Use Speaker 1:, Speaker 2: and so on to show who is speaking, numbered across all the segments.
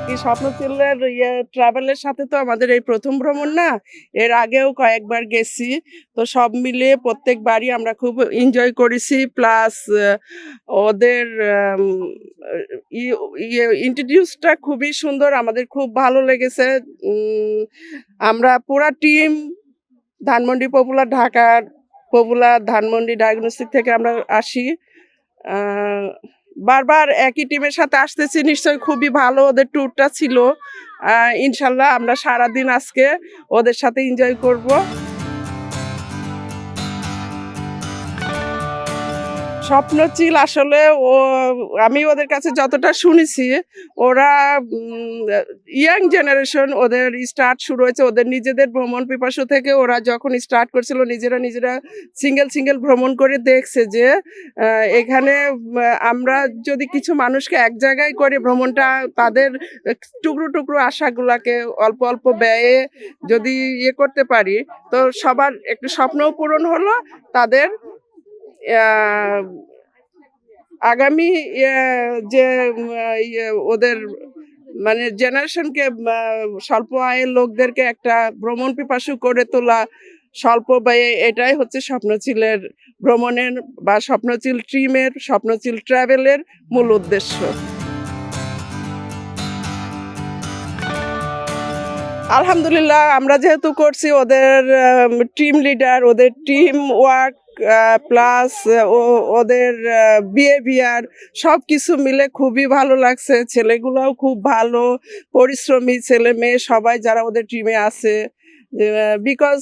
Speaker 1: কি স্বপ্নচিলের ট্রাভেলের সাথে তো আমাদের এই প্রথম ভ্রমণ না, এর আগেও কয়েকবার গেছি। তো সব মিলিয়ে প্রত্যেকবারই আমরা খুব এনজয় করেছি। প্লাস ওদের ইন্ট্রোডিউসটা খুবই সুন্দর, আমাদের খুব ভালো লেগেছে। আমরা পুরা টিম ধানমন্ডি পপুলার, ঢাকার পপুলার ধানমন্ডি ডায়াগনস্টিক থেকে আমরা আসি। বারবার একই টিমের সাথে আসতেছি, নিশ্চয়ই খুবই ভালো ওদের ট্যুরটা ছিল। ইনশাল্লাহ আমরা সারাদিন আজকে ওদের সাথে এনজয় করব। স্বপ্নচিল আসলে আমি ওদের কাছে যতটা শুনেছি, ওরা ইয়াং জেনারেশন, ওদের স্টার্ট শুরু হয়েছে ওদের নিজেদের ভ্রমণ পিপাসু থেকে। ওরা যখন স্টার্ট করছিল নিজেরা সিঙ্গেল ভ্রমণ করে দেখছে যে এখানে আমরা যদি কিছু মানুষকে এক জায়গায় করে ভ্রমণটা, তাদের টুকরো আশাগুলাকে অল্প অল্প ব্যয়ে যদি করতে পারি, তো সবার একটু স্বপ্নও পূরণ হলো। তাদের আগামী যে ওদের মানে জেনারেশনকে, স্বল্প আয়ের লোকদেরকে একটা ভ্রমণ পিপাসু করে তোলা স্বল্প ব্যয়ে, এটাই হচ্ছে স্বপ্নচিলের ভ্রমণের বা স্বপ্নচিল ট্রিমের, স্বপ্নচিল ট্রাভেলের মূল উদ্দেশ্য। আলহামদুলিল্লাহ, আমরা যেহেতু করছি, ওদের টিম লিডার, ওদের টিম ওয়ার্ক প্লাস ওদের বিহেভিয়ার সব কিছু মিলে খুবই ভালো লাগছে। ছেলেগুলোও খুব ভালো, পরিশ্রমী ছেলে মেয়ে সবাই যারা ওদের টিমে আছে। বিকজ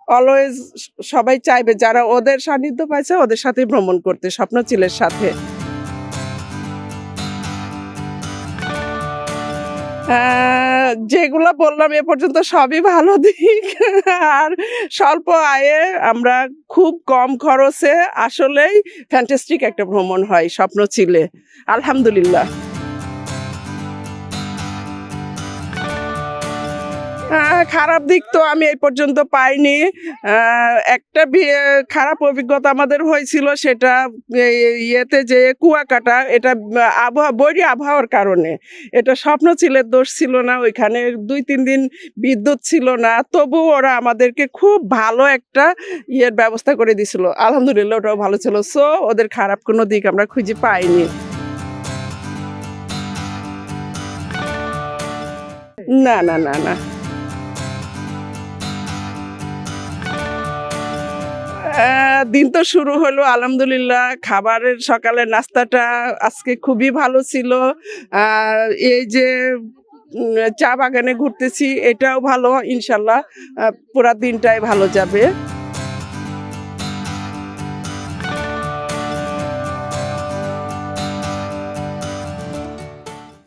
Speaker 1: অলওয়েজ সবাই চাইবে যারা ওদের সান্নিধ্য পাইছে ওদের সাথে ভ্রমণ করতে, স্বপ্নচিলের সাথে। যেগুলো বললাম এ পর্যন্ত সবই ভালো দিক। আর স্বল্প আয়ে আমরা খুব কম খরচে আসলেই ফ্যান্টাস্টিক একটা ভ্রমণ হয় স্বপ্নচিলে, আলহামদুলিল্লাহ। খারাপ দিক তো আমি এই পর্যন্ত পাইনি। একটা খারাপ অভিজ্ঞতা আমাদের হয়েছিল, সেটা ইয়েতে যে কুয়াকাটা, এটা বৈরী আবহাওয়ার কারণে। এটা স্বপ্নচিলের দোষ ছিল না, ওইখানে 2-3 দিন বিদ্যুৎ ছিল না, তবু ওরা আমাদেরকে খুব ভালো একটা ব্যবস্থা করে দিছিল। আলহামদুলিল্লাহ, ওটাও ভালো ছিল। সো ওদের খারাপ কোনো দিক আমরা খুঁজে পাইনি। না না না না দিন তো শুরু হলো আলহামদুলিল্লাহ। খাবারের সকালের নাস্তাটা আজকে খুবই ভালো ছিল। এই যে চা বাগানে ঘুরতেছি, এটাও ভালো। ইনশাল্লাহ পুরা দিনটাই ভালো যাবে।